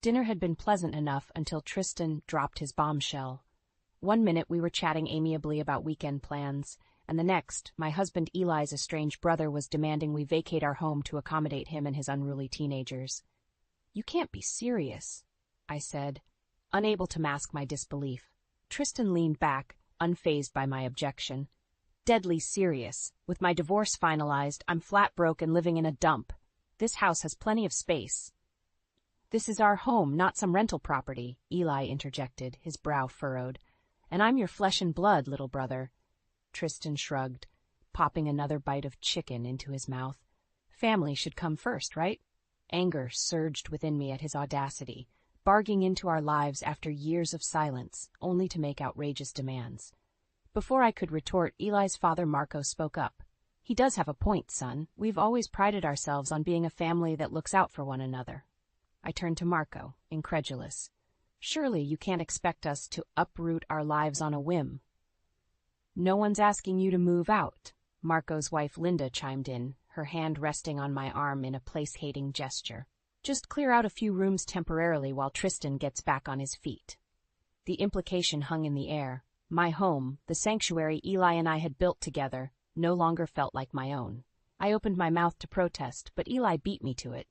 Dinner had been pleasant enough until Tristan dropped his bombshell. One minute we were chatting amiably about weekend plans, and the next, my husband Eli's estranged brother was demanding we vacate our home to accommodate him and his unruly teenagers. "You can't be serious," I said, unable to mask my disbelief. Tristan leaned back, unfazed by my objection. "Deadly serious. With my divorce finalized, I'm flat broke and living in a dump. This house has plenty of space." "This is our home, not some rental property," Eli interjected, his brow furrowed. "And I'm your flesh and blood, little brother." Tristan shrugged, popping another bite of chicken into his mouth. "Family should come first, right?" Anger surged within me at his audacity, barging into our lives after years of silence, only to make outrageous demands. Before I could retort, Eli's father Marco spoke up. "He does have a point, son. We've always prided ourselves on being a family that looks out for one another." I turned to Marco, incredulous. "Surely you can't expect us to uproot our lives on a whim." "No one's asking you to move out," Marco's wife Linda chimed in, her hand resting on my arm in a place-hating gesture. "Just clear out a few rooms temporarily while Tristan gets back on his feet." The implication hung in the air. My home, the sanctuary Eli and I had built together, no longer felt like my own. I opened my mouth to protest, but Eli beat me to it.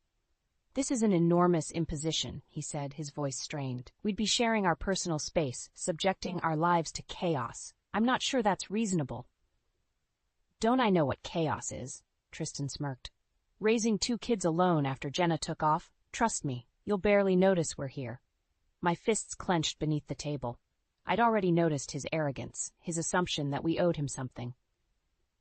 "This is an enormous imposition," he said, his voice strained. "We'd be sharing our personal space, subjecting our lives to chaos. I'm not sure that's reasonable." "Don't I know what chaos is?" Tristan smirked. "Raising 2 kids alone after Jenna took off? Trust me, you'll barely notice we're here." My fists clenched beneath the table. I'd already noticed his arrogance, his assumption that we owed him something.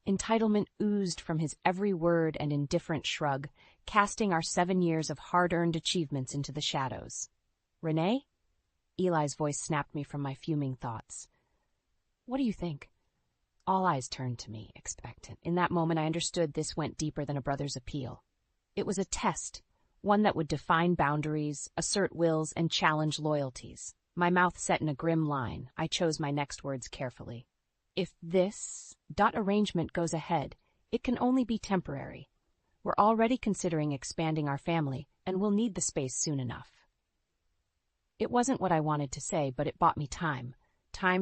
Entitlement oozed from his every word and indifferent shrug, casting our 7 years of hard-earned achievements into the shadows. "Renee?" Eli's voice snapped me from my fuming thoughts. "What do you think?" All eyes turned to me, expectant. In that moment I understood this went deeper than a brother's appeal. It was a test, one that would define boundaries, assert wills, and challenge loyalties. My mouth set in a grim line. I chose my next words carefully. "If this arrangement goes ahead, it can only be temporary. We're already considering expanding our family, and we'll need the space soon enough." It wasn't what I wanted to say, but it bought me time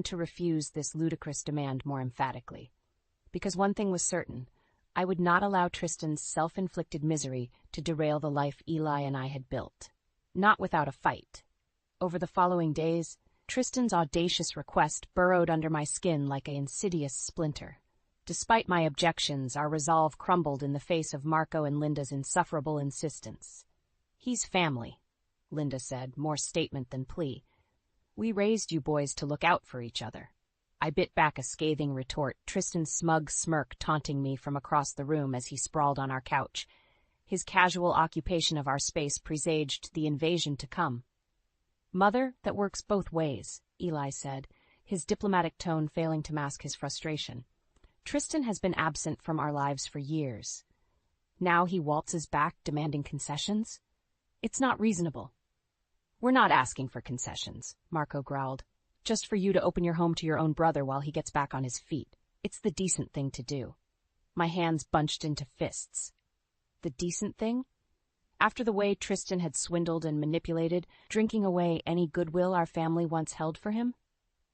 to refuse this ludicrous demand more emphatically. Because one thing was certain, I would not allow Tristan's self-inflicted misery to derail the life Eli and I had built. Not without a fight. Over the following days, Tristan's audacious request burrowed under my skin like an insidious splinter. Despite my objections, our resolve crumbled in the face of Marco and Linda's insufferable insistence. "He's family," Linda said, more statement than plea. "We raised you boys to look out for each other." I bit back a scathing retort, Tristan's smug smirk taunting me from across the room as he sprawled on our couch. His casual occupation of our space presaged the invasion to come. "Mother, that works both ways," Eli said, his diplomatic tone failing to mask his frustration. "Tristan has been absent from our lives for years. Now he waltzes back demanding concessions? It's not reasonable." "We're not asking for concessions," Marco growled. "Just for you to open your home to your own brother while he gets back on his feet. It's the decent thing to do." My hands bunched into fists. The decent thing? After the way Tristan had swindled and manipulated, drinking away any goodwill our family once held for him?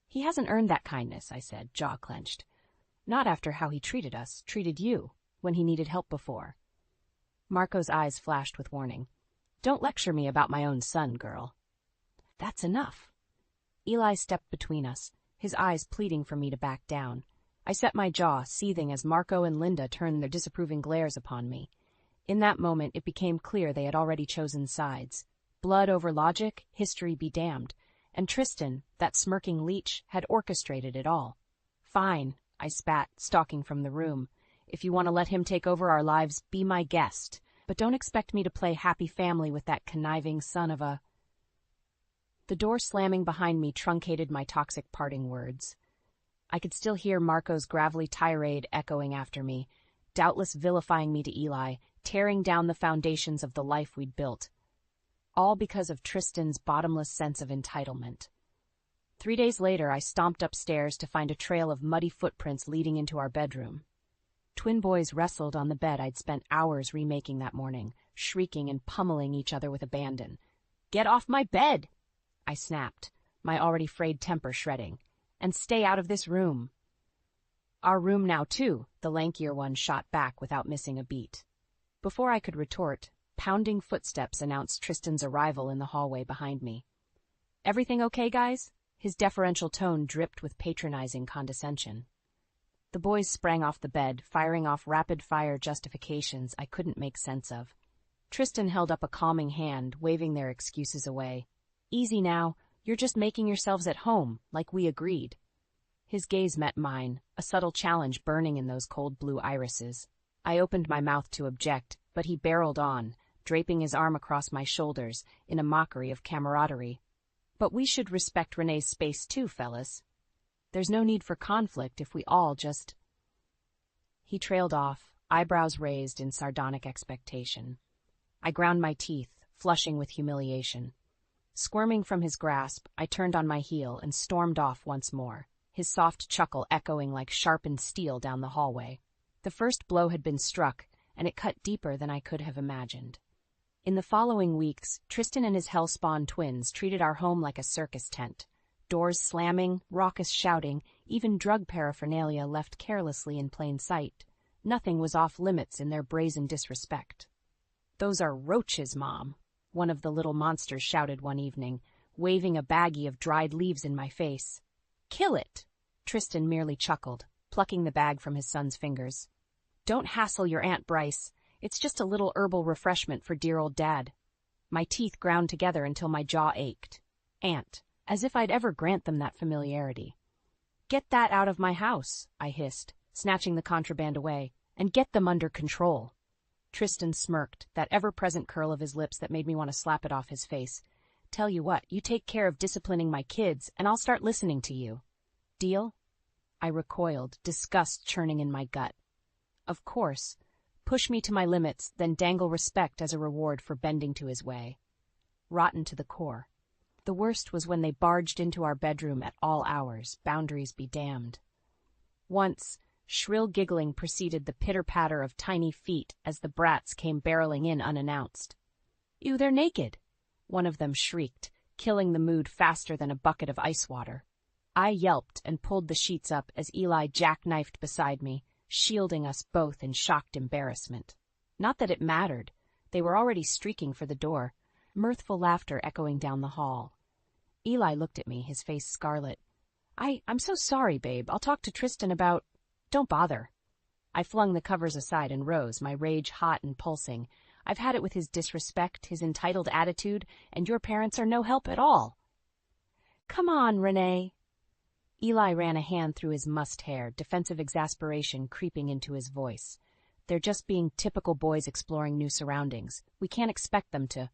"He hasn't earned that kindness," I said, jaw clenched. "Not after how he treated you, when he needed help before." Marco's eyes flashed with warning. "Don't lecture me about my own son, girl." "That's enough." Eli stepped between us, his eyes pleading for me to back down. I set my jaw, seething as Marco and Linda turned their disapproving glares upon me. In that moment, it became clear they had already chosen sides. Blood over logic, history be damned. And Tristan, that smirking leech, had orchestrated it all. "Fine," I spat, stalking from the room. "If you want to let him take over our lives, be my guest. But don't expect me to play happy family with that conniving son of a—" The door slamming behind me truncated my toxic parting words. I could still hear Marco's gravelly tirade echoing after me, doubtless vilifying me to Eli, tearing down the foundations of the life we'd built. All because of Tristan's bottomless sense of entitlement. 3 days later, I stomped upstairs to find a trail of muddy footprints leading into our bedroom. Twin boys wrestled on the bed I'd spent hours remaking that morning, shrieking and pummeling each other with abandon. Get off my bed, I snapped, my already frayed temper shredding. And stay out of this room. Our room now, too, the lankier one shot back without missing a beat. Before I could retort, pounding footsteps announced Tristan's arrival in the hallway behind me. Everything okay, guys? His deferential tone dripped with patronizing condescension. The boys sprang off the bed, firing off rapid-fire justifications I couldn't make sense of. Tristan held up a calming hand, waving their excuses away. Easy now, you're just making yourselves at home, like we agreed. His gaze met mine, a subtle challenge burning in those cold blue irises. I opened my mouth to object, but he barreled on, draping his arm across my shoulders in a mockery of camaraderie. But we should respect Renee's space too, fellas. There's no need for conflict if we all just... He trailed off, eyebrows raised in sardonic expectation. I ground my teeth, flushing with humiliation. Squirming from his grasp, I turned on my heel and stormed off once more, his soft chuckle echoing like sharpened steel down the hallway. The first blow had been struck, and it cut deeper than I could have imagined. In the following weeks, Tristan and his hellspawn twins treated our home like a circus tent. Doors slamming, raucous shouting, even drug paraphernalia left carelessly in plain sight. Nothing was off limits in their brazen disrespect. "Those are roaches, Mom," one of the little monsters shouted one evening, waving a baggie of dried leaves in my face. "Kill it!" Tristan merely chuckled, plucking the bag from his son's fingers. "Don't hassle your Aunt Bryce. It's just a little herbal refreshment for dear old Dad." My teeth ground together until my jaw ached. Aunt, as if I'd ever grant them that familiarity. "Get that out of my house," I hissed, snatching the contraband away, "and get them under control." Tristan smirked, that ever-present curl of his lips that made me want to slap it off his face. "Tell you what, you take care of disciplining my kids, and I'll start listening to you. Deal?" I recoiled, disgust churning in my gut. Of course. Push me to my limits, then dangle respect as a reward for bending to his way. Rotten to the core. The worst was when they barged into our bedroom at all hours, boundaries be damned. Once, shrill giggling preceded the pitter-patter of tiny feet as the brats came barreling in unannounced. "Ew, they're naked!" one of them shrieked, killing the mood faster than a bucket of ice water. I yelped and pulled the sheets up as Eli jackknifed beside me, shielding us both in shocked embarrassment. Not that it mattered. They were already streaking for the door, mirthful laughter echoing down the hall. Eli looked at me, his face scarlet. I'm so sorry, babe. I'll talk to Tristan about... Don't bother." I flung the covers aside and rose, my rage hot and pulsing. I've had it with his disrespect, his entitled attitude, and your parents are no help at all. "Come on, Renee." Eli ran a hand through his mussed hair, defensive exasperation creeping into his voice. "They're just being typical boys exploring new surroundings. We can't expect them to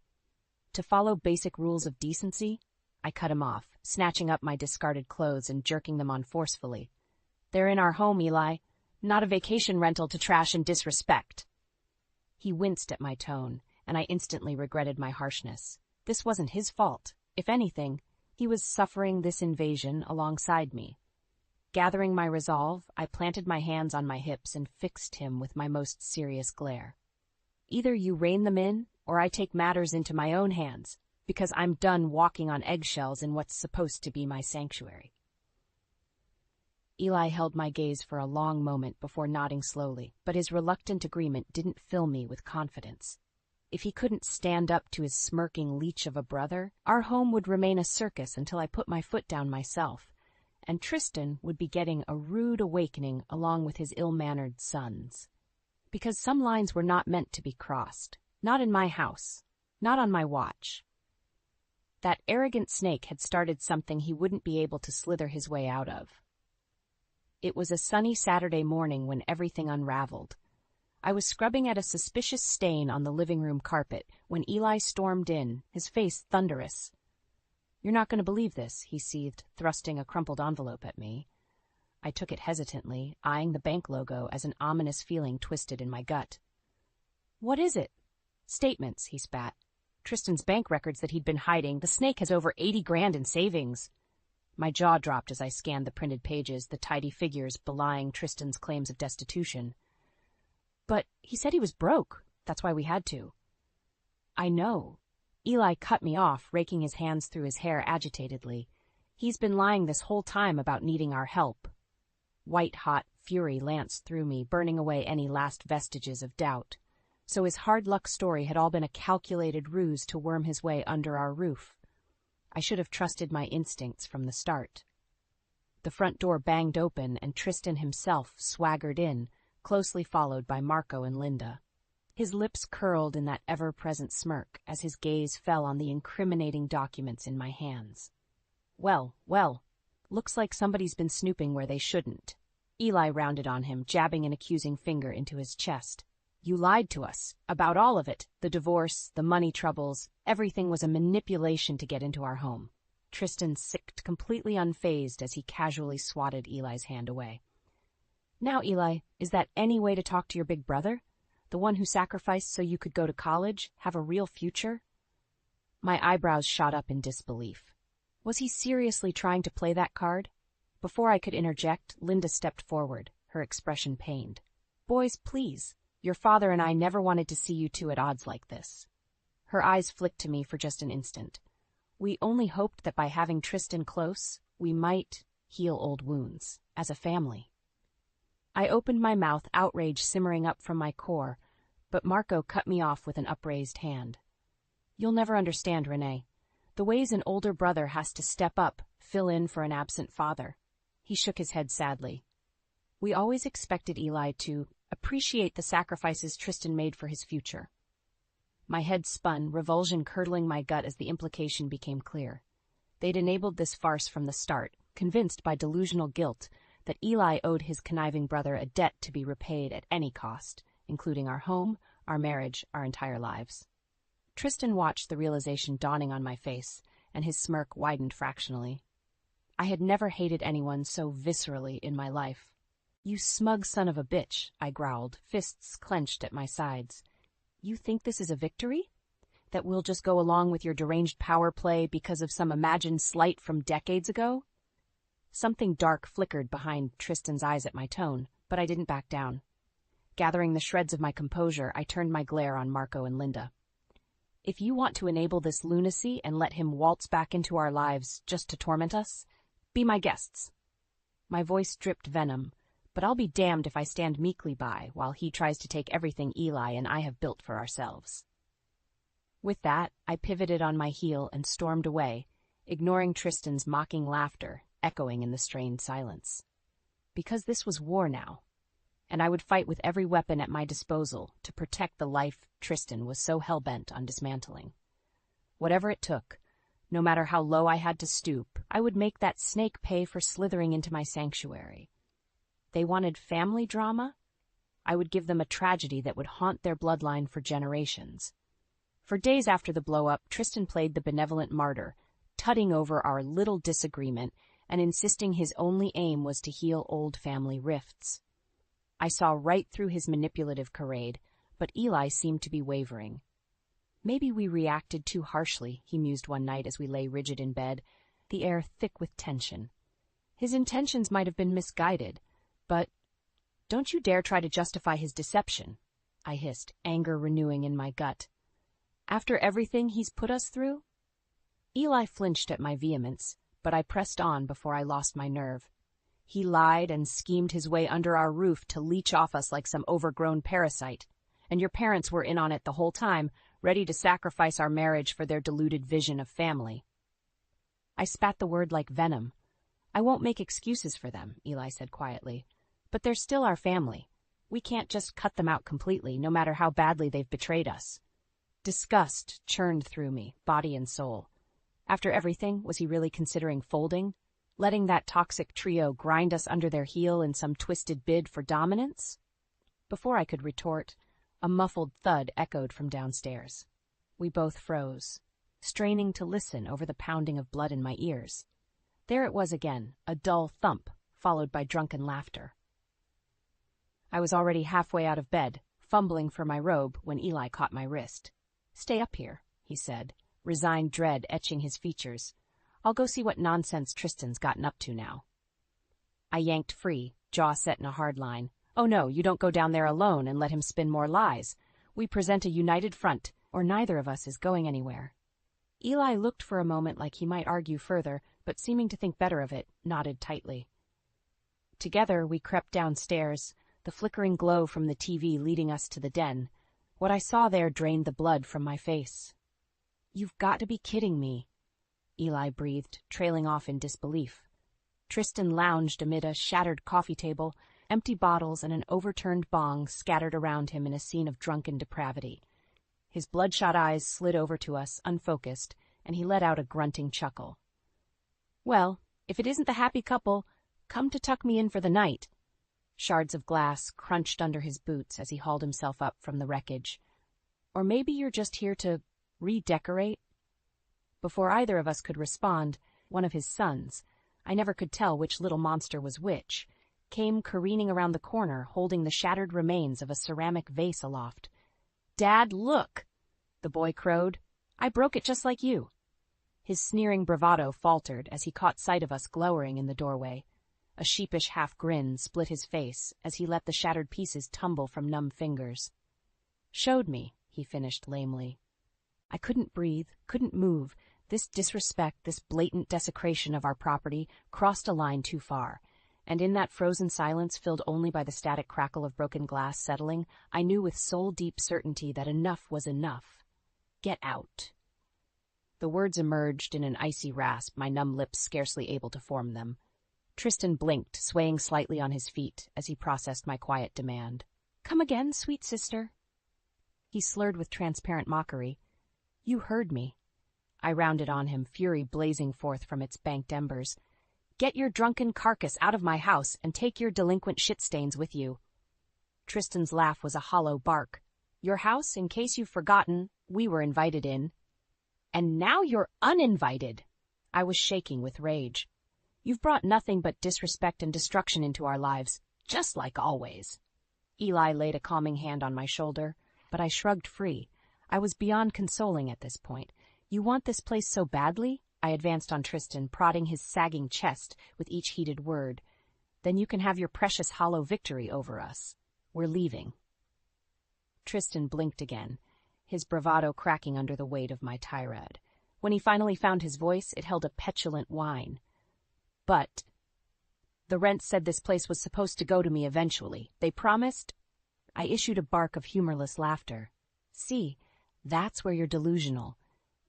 follow basic rules of decency." I cut him off, snatching up my discarded clothes and jerking them on forcefully. "They're in our home, Eli. Not a vacation rental to trash and disrespect." He winced at my tone, and I instantly regretted my harshness. This wasn't his fault. If anything, he was suffering this invasion alongside me. Gathering my resolve, I planted my hands on my hips and fixed him with my most serious glare. "Either you rein them in, or I take matters into my own hands, because I'm done walking on eggshells in what's supposed to be my sanctuary." Eli held my gaze for a long moment before nodding slowly, but his reluctant agreement didn't fill me with confidence. If he couldn't stand up to his smirking leech of a brother, our home would remain a circus until I put my foot down myself, and Tristan would be getting a rude awakening along with his ill-mannered sons. Because some lines were not meant to be crossed. Not in my house. Not on my watch. That arrogant snake had started something he wouldn't be able to slither his way out of. It was a sunny Saturday morning when everything unraveled. I was scrubbing at a suspicious stain on the living room carpet when Eli stormed in, his face thunderous. "You're not going to believe this," he seethed, thrusting a crumpled envelope at me. I took it hesitantly, eyeing the bank logo as an ominous feeling twisted in my gut. "What is it?" "Statements," he spat. "Tristan's bank records that he'd been hiding. The snake has over 80 grand in savings." My jaw dropped as I scanned the printed pages, the tidy figures belying Tristan's claims of destitution. "But he said he was broke. That's why we had to." "I know. Eli cut me off, raking his hands through his hair agitatedly. He's been lying this whole time about needing our help. White-hot fury lanced through me, burning away any last vestiges of doubt. So his hard luck story had all been a calculated ruse to worm his way under our roof. I should have trusted my instincts from the start. The front door banged open and Tristan himself swaggered in, closely followed by Marco and Linda. His lips curled in that ever-present smirk as his gaze fell on the incriminating documents in my hands. Well, looks like somebody's been snooping where they shouldn't. Eli rounded on him, jabbing an accusing finger into his chest. You lied to us. About all of it. The divorce, the money troubles, everything was a manipulation to get into our home. Tristan sicked, completely unfazed as he casually swatted Eli's hand away. Now, Eli, is that any way to talk to your big brother? The one who sacrificed so you could go to college, have a real future? My eyebrows shot up in disbelief. Was he seriously trying to play that card? Before I could interject, Linda stepped forward, her expression pained. Boys, please. Your father and I never wanted to see you two at odds like this. Her eyes flicked to me for just an instant. We only hoped that by having Tristan close, we might heal old wounds, as a family. I opened my mouth, outrage simmering up from my core, but Marco cut me off with an upraised hand. You'll never understand, Renee. The ways an older brother has to step up, fill in for an absent father. He shook his head sadly. We always expected Eli to appreciate the sacrifices Tristan made for his future. My head spun, revulsion curdling my gut as the implication became clear. They'd enabled this farce from the start, convinced by delusional guilt that Eli owed his conniving brother a debt to be repaid at any cost, including our home, our marriage, our entire lives. Tristan watched the realization dawning on my face, and his smirk widened fractionally. I had never hated anyone so viscerally in my life. You smug son of a bitch, I growled, fists clenched at my sides. You think this is a victory? That we'll just go along with your deranged power play because of some imagined slight from decades ago? Something dark flickered behind Tristan's eyes at my tone, but I didn't back down. Gathering the shreds of my composure, I turned my glare on Marco and Linda. If you want to enable this lunacy and let him waltz back into our lives just to torment us, be my guests. My voice dripped venom, but I'll be damned if I stand meekly by while he tries to take everything Eli and I have built for ourselves. With that, I pivoted on my heel and stormed away, ignoring Tristan's mocking laughter, echoing in the strained silence. Because this was war now, and I would fight with every weapon at my disposal to protect the life Tristan was so hell-bent on dismantling. Whatever it took, no matter how low I had to stoop, I would make that snake pay for slithering into my sanctuary. They wanted family drama? I would give them a tragedy that would haunt their bloodline for generations. For days after the blow-up, Tristan played the benevolent martyr, tutting over our little disagreement and insisting his only aim was to heal old family rifts. I saw right through his manipulative charade, but Eli seemed to be wavering. Maybe we reacted too harshly, he mused one night as we lay rigid in bed, the air thick with tension. His intentions might have been misguided, but don't you dare try to justify his deception, I hissed, anger renewing in my gut. After everything he's put us through? Eli flinched at my vehemence, but I pressed on before I lost my nerve. He lied and schemed his way under our roof to leech off us like some overgrown parasite, and your parents were in on it the whole time, ready to sacrifice our marriage for their deluded vision of family. I spat the word like venom. I won't make excuses for them, Eli said quietly, but they're still our family. We can't just cut them out completely, no matter how badly they've betrayed us. Disgust churned through me, body and soul. After everything, was he really considering folding? Letting that toxic trio grind us under their heel in some twisted bid for dominance? Before I could retort, a muffled thud echoed from downstairs. We both froze, straining to listen over the pounding of blood in my ears. There it was again, a dull thump, followed by drunken laughter. I was already halfway out of bed, fumbling for my robe when Eli caught my wrist. "Stay up here," he said, resigned dread etching his features. "I'll go see what nonsense Tristan's gotten up to now." I yanked free, jaw set in a hard line. "Oh no, you don't go down there alone and let him spin more lies. We present a united front, or neither of us is going anywhere." Eli looked for a moment like he might argue further, but seeming to think better of it, nodded tightly. Together we crept downstairs, the flickering glow from the TV leading us to the den. What I saw there drained the blood from my face. "You've got to be kidding me," Eli breathed, trailing off in disbelief. Tristan lounged amid a shattered coffee table, empty bottles and an overturned bong scattered around him in a scene of drunken depravity. His bloodshot eyes slid over to us, unfocused, and he let out a grunting chuckle. "Well, if it isn't the happy couple, come to tuck me in for the night." Shards of glass crunched under his boots as he hauled himself up from the wreckage. "Or maybe you're just here to redecorate?" Before either of us could respond, one of his sons, I never could tell which little monster was which, came careening around the corner holding the shattered remains of a ceramic vase aloft. "Dad, look!" the boy crowed. "I broke it just like you." His sneering bravado faltered as he caught sight of us glowering in the doorway. A sheepish half-grin split his face as he let the shattered pieces tumble from numb fingers. "Showed me," he finished lamely. I couldn't breathe, couldn't move. This disrespect, this blatant desecration of our property, crossed a line too far. And in that frozen silence filled only by the static crackle of broken glass settling, I knew with soul-deep certainty that enough was enough. "Get out." The words emerged in an icy rasp, my numb lips scarcely able to form them. Tristan blinked, swaying slightly on his feet as he processed my quiet demand. "Come again, sweet sister." He slurred with transparent mockery. "You heard me." I rounded on him, fury blazing forth from its banked embers. "Get your drunken carcass out of my house and take your delinquent shit-stains with you." Tristan's laugh was a hollow bark. "Your house, in case you've forgotten, we were invited in." "And now you're uninvited." I was shaking with rage. "You've brought nothing but disrespect and destruction into our lives, just like always." Eli laid a calming hand on my shoulder, but I shrugged free. I was beyond consoling at this point. "You want this place so badly?" I advanced on Tristan, prodding his sagging chest with each heated word. "Then you can have your precious hollow victory over us. We're leaving." Tristan blinked again, his bravado cracking under the weight of my tirade. When he finally found his voice, it held a petulant whine. "But the rent said this place was supposed to go to me eventually. They promised—" I issued a bark of humorless laughter. "See, that's where you're delusional.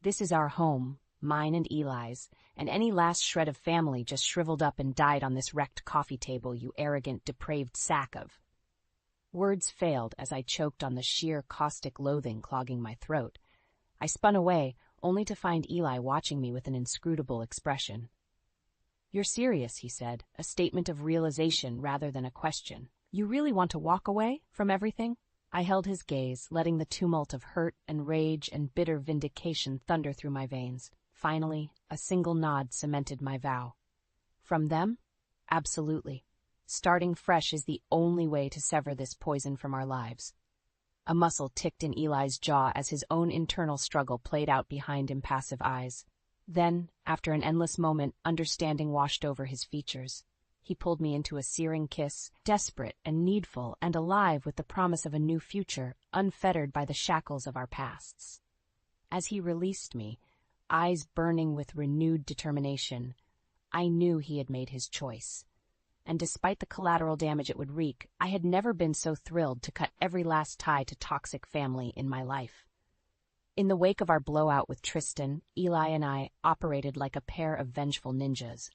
This is our home, mine and Eli's, and any last shred of family just shriveled up and died on this wrecked coffee table, you arrogant, depraved sack of—" Words failed as I choked on the sheer caustic loathing clogging my throat. I spun away, only to find Eli watching me with an inscrutable expression. "You're serious," he said, a statement of realization rather than a question. "You really want to walk away from everything?" I held his gaze, letting the tumult of hurt and rage and bitter vindication thunder through my veins. Finally, a single nod cemented my vow. "From them? Absolutely. Starting fresh is the only way to sever this poison from our lives." A muscle ticked in Eli's jaw as his own internal struggle played out behind impassive eyes. Then, after an endless moment, understanding washed over his features. He pulled me into a searing kiss, desperate and needful and alive with the promise of a new future, unfettered by the shackles of our pasts. As he released me, eyes burning with renewed determination, I knew he had made his choice. And despite the collateral damage it would wreak, I had never been so thrilled to cut every last tie to toxic family in my life. In the wake of our blowout with Tristan, Eli and I operated like a pair of vengeful ninjas.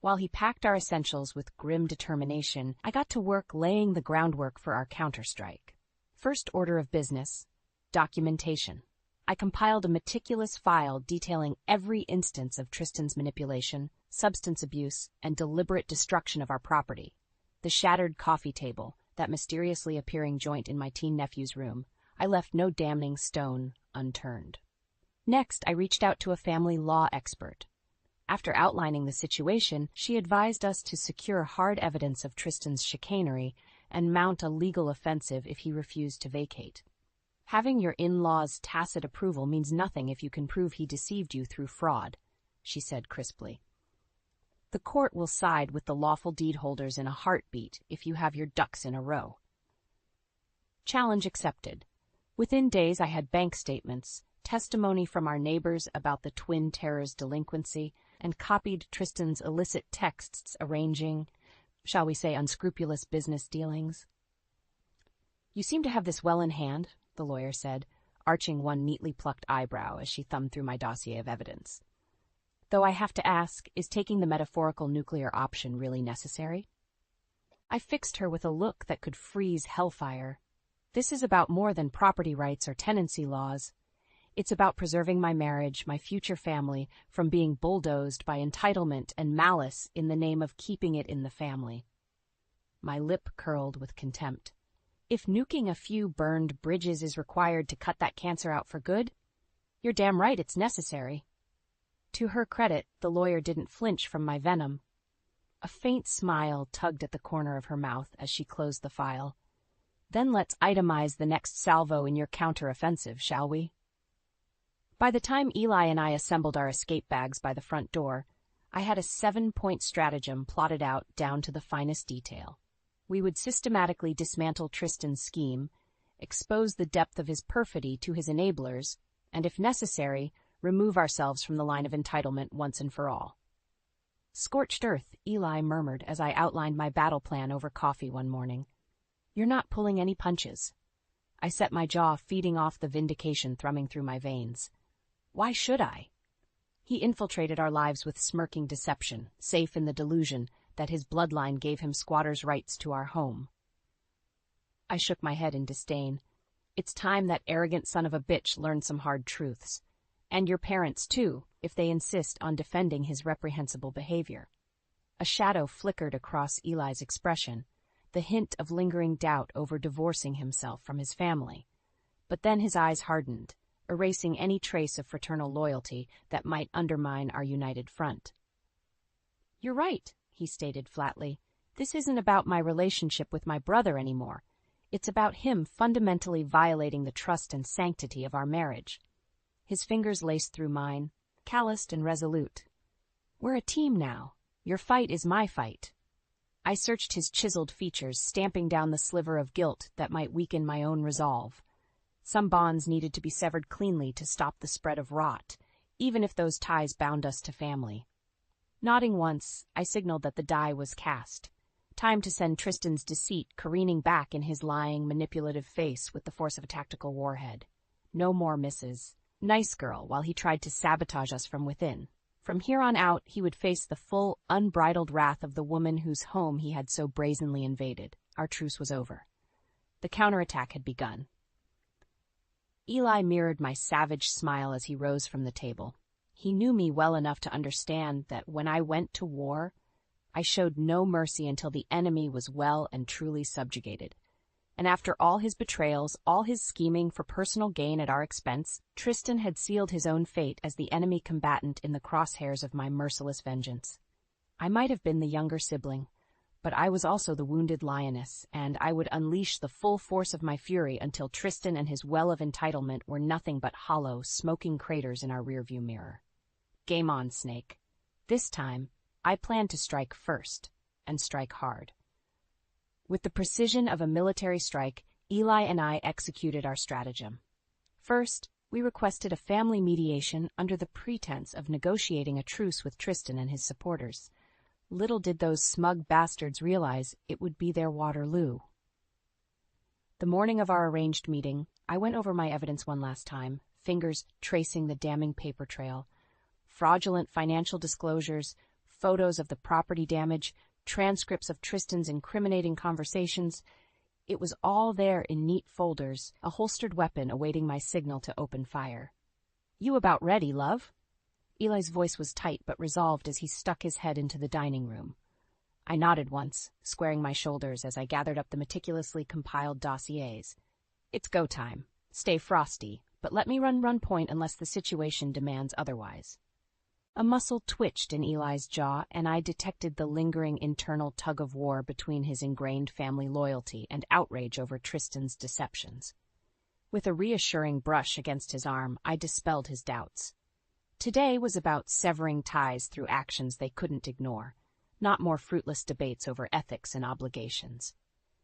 While he packed our essentials with grim determination, I got to work laying the groundwork for our counterstrike. First order of business: documentation. I compiled a meticulous file detailing every instance of Tristan's manipulation, substance abuse, and deliberate destruction of our property. The shattered coffee table, that mysteriously appearing joint in my teen nephew's room, I left no damning stone unturned. Next, I reached out to a family law expert. After outlining the situation, she advised us to secure hard evidence of Tristan's chicanery and mount a legal offensive if he refused to vacate. "Having your in-laws' tacit approval means nothing if you can prove he deceived you through fraud," she said crisply. "The court will side with the lawful deed holders in a heartbeat if you have your ducks in a row." Challenge accepted. Within days I had bank statements, testimony from our neighbors about the twin terrors' delinquency, and copied Tristan's illicit texts arranging, shall we say, unscrupulous business dealings. "You seem to have this well in hand," the lawyer said, arching one neatly plucked eyebrow as she thumbed through my dossier of evidence. "Though I have to ask, is taking the metaphorical nuclear option really necessary?" I fixed her with a look that could freeze hellfire. "This is about more than property rights or tenancy laws. It's about preserving my marriage, my future family, from being bulldozed by entitlement and malice in the name of keeping it in the family." My lip curled with contempt. "If nuking a few burned bridges is required to cut that cancer out for good, you're damn right it's necessary." To her credit, the lawyer didn't flinch from my venom. A faint smile tugged at the corner of her mouth as she closed the file. "Then let's itemize the next salvo in your counter-offensive, shall we?" By the time Eli and I assembled our escape bags by the front door, I had a 7-point stratagem plotted out down to the finest detail. We would systematically dismantle Tristan's scheme, expose the depth of his perfidy to his enablers, and, if necessary, remove ourselves from the line of entitlement once and for all. "Scorched earth," Eli murmured as I outlined my battle plan over coffee one morning. "You're not pulling any punches." I set my jaw, feeding off the vindication thrumming through my veins. Why should I? He infiltrated our lives with smirking deception, safe in the delusion that his bloodline gave him squatters' rights to our home. I shook my head in disdain. It's time that arrogant son of a bitch learned some hard truths. And your parents, too, if they insist on defending his reprehensible behavior. A shadow flickered across Eli's expression, the hint of lingering doubt over divorcing himself from his family. But then his eyes hardened, erasing any trace of fraternal loyalty that might undermine our united front. "You're right," he stated flatly. "This isn't about my relationship with my brother anymore. It's about him fundamentally violating the trust and sanctity of our marriage." His fingers laced through mine, calloused and resolute. "We're a team now. Your fight is my fight." I searched his chiseled features, stamping down the sliver of guilt that might weaken my own resolve. Some bonds needed to be severed cleanly to stop the spread of rot, even if those ties bound us to family. Nodding once, I signaled that the die was cast. Time to send Tristan's deceit careening back in his lying, manipulative face with the force of a tactical warhead. No more misses. Nice girl, while he tried to sabotage us from within. From here on out, he would face the full, unbridled wrath of the woman whose home he had so brazenly invaded. Our truce was over. The counterattack had begun. Eli mirrored my savage smile as he rose from the table. He knew me well enough to understand that when I went to war, I showed no mercy until the enemy was well and truly subjugated. And after all his betrayals, all his scheming for personal gain at our expense, Tristan had sealed his own fate as the enemy combatant in the crosshairs of my merciless vengeance. I might have been the younger sibling, but I was also the wounded lioness, and I would unleash the full force of my fury until Tristan and his well of entitlement were nothing but hollow, smoking craters in our rearview mirror. Game on, Snake. This time, I planned to strike first, and strike hard. With the precision of a military strike, Eli and I executed our stratagem. First, we requested a family mediation under the pretense of negotiating a truce with Tristan and his supporters. Little did those smug bastards realize it would be their Waterloo. The morning of our arranged meeting, I went over my evidence one last time, fingers tracing the damning paper trail. Fraudulent financial disclosures, photos of the property damage, transcripts of Tristan's incriminating conversations. It was all there in neat folders, a holstered weapon awaiting my signal to open fire. "You about ready, love?" Eli's voice was tight but resolved as he stuck his head into the dining room. I nodded once, squaring my shoulders as I gathered up the meticulously compiled dossiers. "It's go time. Stay frosty, but let me run point unless the situation demands otherwise." A muscle twitched in Eli's jaw, and I detected the lingering internal tug-of-war between his ingrained family loyalty and outrage over Tristan's deceptions. With a reassuring brush against his arm, I dispelled his doubts. Today was about severing ties through actions they couldn't ignore, not more fruitless debates over ethics and obligations.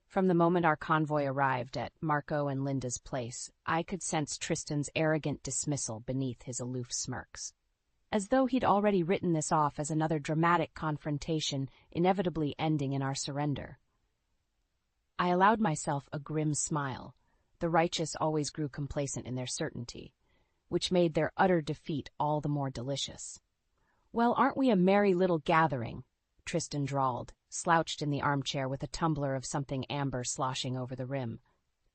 From the moment our convoy arrived at Marco and Linda's place, I could sense Tristan's arrogant dismissal beneath his aloof smirks. As though he'd already written this off as another dramatic confrontation, inevitably ending in our surrender. I allowed myself a grim smile. The righteous always grew complacent in their certainty, which made their utter defeat all the more delicious. "Well, aren't we a merry little gathering?" Tristan drawled, slouched in the armchair with a tumbler of something amber sloshing over the rim.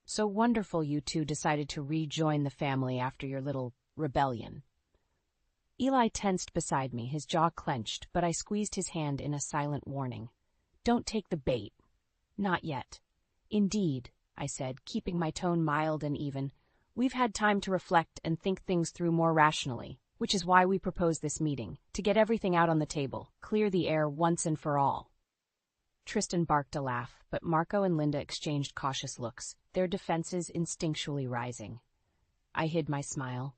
"So wonderful you two decided to rejoin the family after your little rebellion." Eli tensed beside me, his jaw clenched, but I squeezed his hand in a silent warning. "Don't take the bait." "Not yet." "Indeed," I said, keeping my tone mild and even. "We've had time to reflect and think things through more rationally, which is why we propose this meeting, to get everything out on the table, clear the air once and for all." Tristan barked a laugh, but Marco and Linda exchanged cautious looks, their defenses instinctually rising. I hid my smile.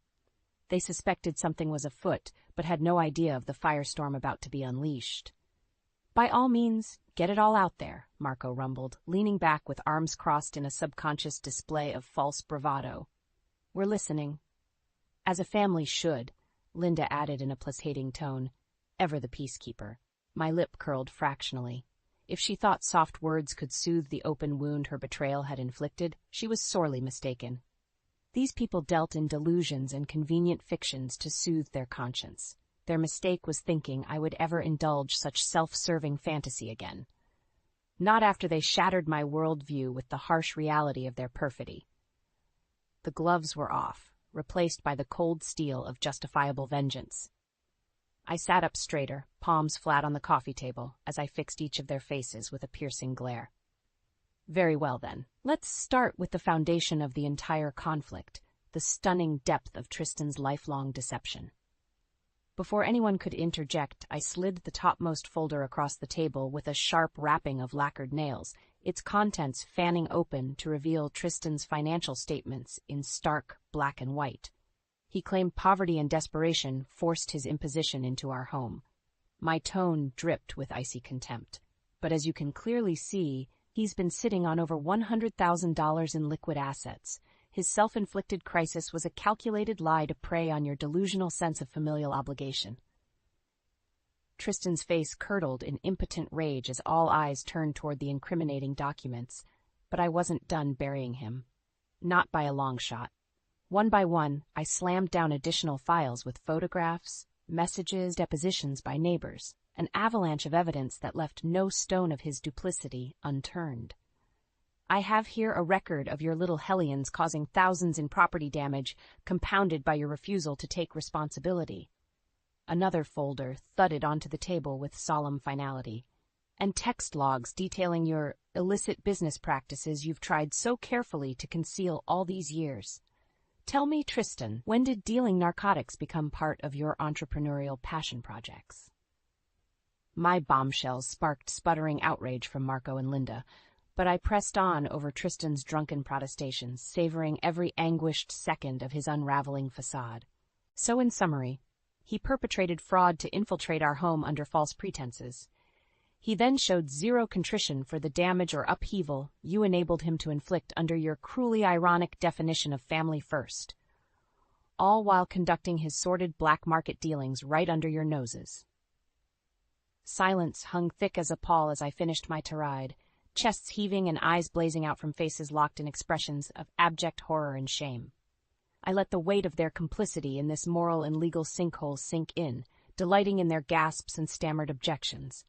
They suspected something was afoot, but had no idea of the firestorm about to be unleashed. "By all means, get it all out there," Marco rumbled, leaning back with arms crossed in a subconscious display of false bravado. "We're listening." "As a family should," Linda added in a placating tone, ever the peacekeeper. My lip curled fractionally. If she thought soft words could soothe the open wound her betrayal had inflicted, she was sorely mistaken. These people dealt in delusions and convenient fictions to soothe their conscience. Their mistake was thinking I would ever indulge such self-serving fantasy again. Not after they shattered my worldview with the harsh reality of their perfidy. The gloves were off, replaced by the cold steel of justifiable vengeance. I sat up straighter, palms flat on the coffee table, as I fixed each of their faces with a piercing glare. "Very well, then. Let's start with the foundation of the entire conflict, the stunning depth of Tristan's lifelong deception." Before anyone could interject, I slid the topmost folder across the table with a sharp rapping of lacquered nails, its contents fanning open to reveal Tristan's financial statements in stark black and white. He claimed poverty and desperation forced his imposition into our home. My tone dripped with icy contempt. But as you can clearly see, he's been sitting on over $100,000 in liquid assets. His self-inflicted crisis was a calculated lie to prey on your delusional sense of familial obligation. Tristan's face curdled in impotent rage as all eyes turned toward the incriminating documents, but I wasn't done burying him. Not by a long shot. One by one, I slammed down additional files with photographs, messages, depositions by neighbors, an avalanche of evidence that left no stone of his duplicity unturned. "I have here a record of your little hellions causing thousands in property damage, compounded by your refusal to take responsibility." Another folder thudded onto the table with solemn finality. "And text logs detailing your illicit business practices you've tried so carefully to conceal all these years. Tell me, Tristan, when did dealing narcotics become part of your entrepreneurial passion projects?" My bombshells sparked sputtering outrage from Marco and Linda, but I pressed on over Tristan's drunken protestations, savoring every anguished second of his unraveling facade. So in summary, he perpetrated fraud to infiltrate our home under false pretenses. He then showed zero contrition for the damage or upheaval you enabled him to inflict under your cruelly ironic definition of family first, all while conducting his sordid black market dealings right under your noses. Silence hung thick as a pall as I finished my tirade, chests heaving and eyes blazing out from faces locked in expressions of abject horror and shame. I let the weight of their complicity in this moral and legal sinkhole sink in, delighting in their gasps and stammered objections.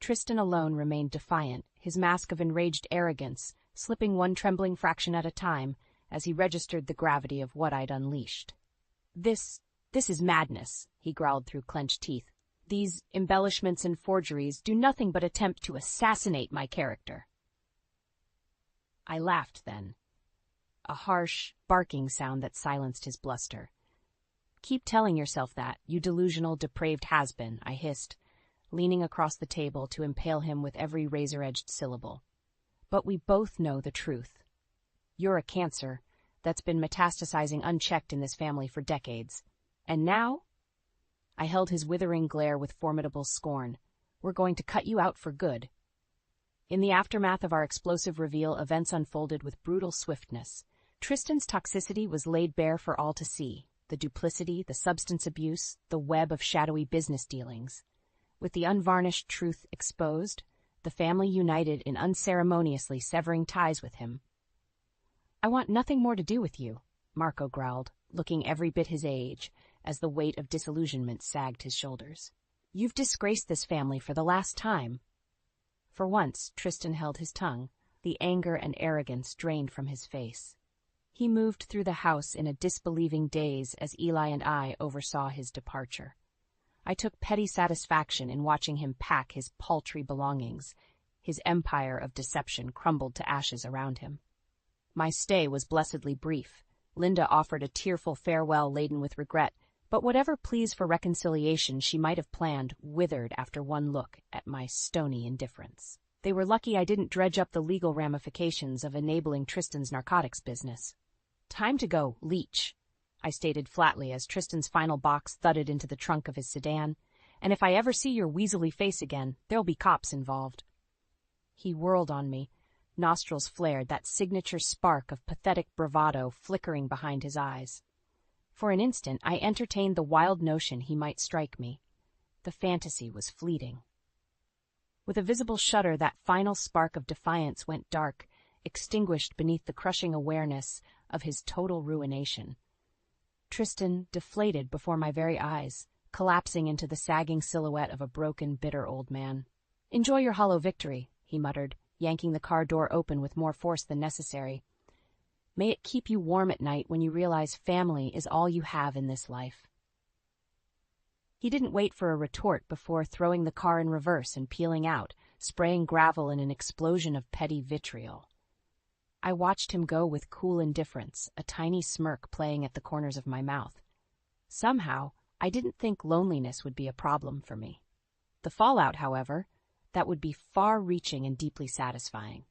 Tristan alone remained defiant, his mask of enraged arrogance slipping one trembling fraction at a time as he registered the gravity of what I'd unleashed. This is madness," he growled through clenched teeth. "These embellishments and forgeries do nothing but attempt to assassinate my character." I laughed then, a harsh, barking sound that silenced his bluster. "Keep telling yourself that, you delusional, depraved has-been," I hissed, leaning across the table to impale him with every razor-edged syllable. "But we both know the truth. You're a cancer that's been metastasizing unchecked in this family for decades. And now?" I held his withering glare with formidable scorn. "We're going to cut you out for good." In the aftermath of our explosive reveal, events unfolded with brutal swiftness. Tristan's toxicity was laid bare for all to see. The duplicity, the substance abuse, the web of shadowy business dealings. With the unvarnished truth exposed, the family united in unceremoniously severing ties with him. "I want nothing more to do with you," Marco growled, looking every bit his age, as the weight of disillusionment sagged his shoulders. "You've disgraced this family for the last time." For once, Tristan held his tongue, the anger and arrogance drained from his face. He moved through the house in a disbelieving daze as Eli and I oversaw his departure. I took petty satisfaction in watching him pack his paltry belongings. His empire of deception crumbled to ashes around him. My stay was blessedly brief. Linda offered a tearful farewell laden with regret, but whatever pleas for reconciliation she might have planned withered after one look at my stony indifference. They were lucky I didn't dredge up the legal ramifications of enabling Tristan's narcotics business. "Time to go, leech," I stated flatly as Tristan's final box thudded into the trunk of his sedan, "and if I ever see your weaselly face again, there'll be cops involved." He whirled on me, nostrils flared, that signature spark of pathetic bravado flickering behind his eyes. For an instant, I entertained the wild notion he might strike me. The fantasy was fleeting. With a visible shudder, that final spark of defiance went dark, extinguished beneath the crushing awareness of his total ruination. Tristan deflated before my very eyes, collapsing into the sagging silhouette of a broken, bitter old man. "Enjoy your hollow victory," he muttered, yanking the car door open with more force than necessary. "May it keep you warm at night when you realize family is all you have in this life." He didn't wait for a retort before throwing the car in reverse and peeling out, spraying gravel in an explosion of petty vitriol. I watched him go with cool indifference, a tiny smirk playing at the corners of my mouth. Somehow, I didn't think loneliness would be a problem for me. The fallout, however, that would be far-reaching and deeply satisfying.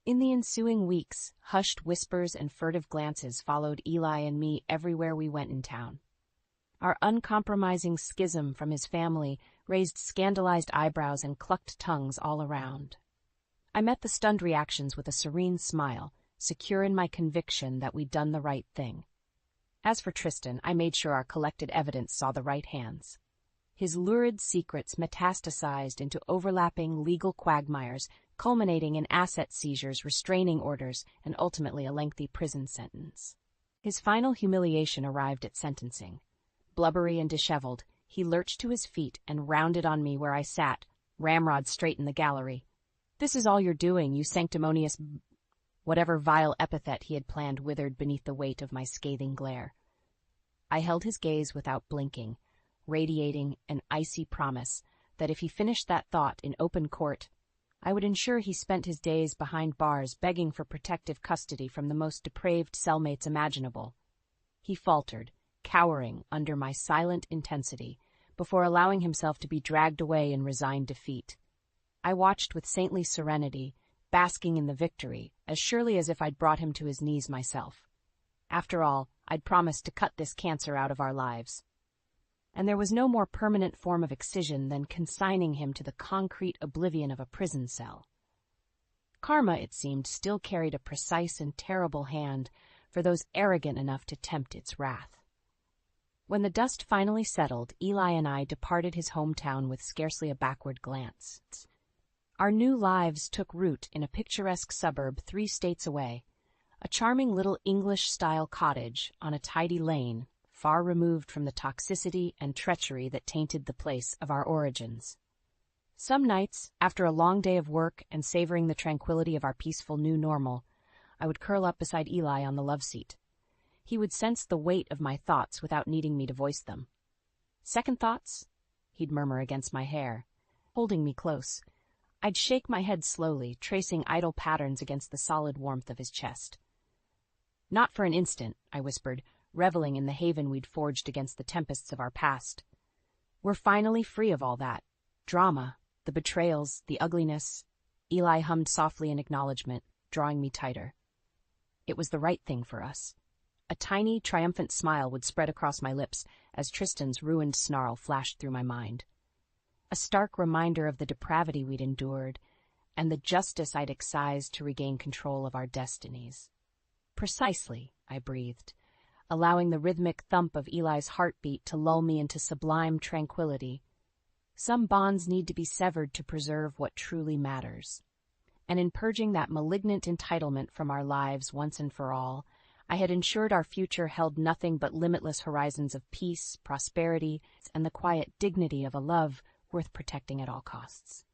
In the ensuing weeks, hushed whispers and furtive glances followed Eli and me everywhere we went in town. Our uncompromising schism from his family raised scandalized eyebrows and clucked tongues all around. I met the stunned reactions with a serene smile, secure in my conviction that we'd done the right thing. As for Tristan, I made sure our collected evidence saw the right hands. His lurid secrets metastasized into overlapping legal quagmires, culminating in asset seizures, restraining orders, and ultimately a lengthy prison sentence. His final humiliation arrived at sentencing. Blubbery and disheveled, he lurched to his feet and rounded on me where I sat, ramrod straight in the gallery. "This is all you're doing, you sanctimonious—" Whatever vile epithet he had planned withered beneath the weight of my scathing glare. I held his gaze without blinking, radiating an icy promise that if he finished that thought in open court, I would ensure he spent his days behind bars begging for protective custody from the most depraved cellmates imaginable. He faltered, cowering under my silent intensity, before allowing himself to be dragged away in resigned defeat. I watched with saintly serenity, basking in the victory, as surely as if I'd brought him to his knees myself. After all, I'd promised to cut this cancer out of our lives. And there was no more permanent form of excision than consigning him to the concrete oblivion of a prison cell. Karma, it seemed, still carried a precise and terrible hand for those arrogant enough to tempt its wrath. When the dust finally settled, Eli and I departed his hometown with scarcely a backward glance. Our new lives took root in a picturesque suburb 3 states away, a charming little English-style cottage on a tidy lane, far removed from the toxicity and treachery that tainted the place of our origins. Some nights, after a long day of work and savoring the tranquility of our peaceful new normal, I would curl up beside Eli on the love seat. He would sense the weight of my thoughts without needing me to voice them. "Second thoughts?" he'd murmur against my hair, holding me close. I'd shake my head slowly, tracing idle patterns against the solid warmth of his chest. "Not for an instant," I whispered, reveling in the haven we'd forged against the tempests of our past. "We're finally free of all that. Drama, the betrayals, the ugliness." Eli hummed softly in acknowledgement, drawing me tighter. It was the right thing for us. A tiny, triumphant smile would spread across my lips as Tristan's ruined snarl flashed through my mind. A stark reminder of the depravity we'd endured, and the justice I'd excised to regain control of our destinies. Precisely, I breathed, allowing the rhythmic thump of Eli's heartbeat to lull me into sublime tranquility. Some bonds need to be severed to preserve what truly matters. And in purging that malignant entitlement from our lives once and for all, I had ensured our future held nothing but limitless horizons of peace, prosperity, and the quiet dignity of a love worth protecting at all costs.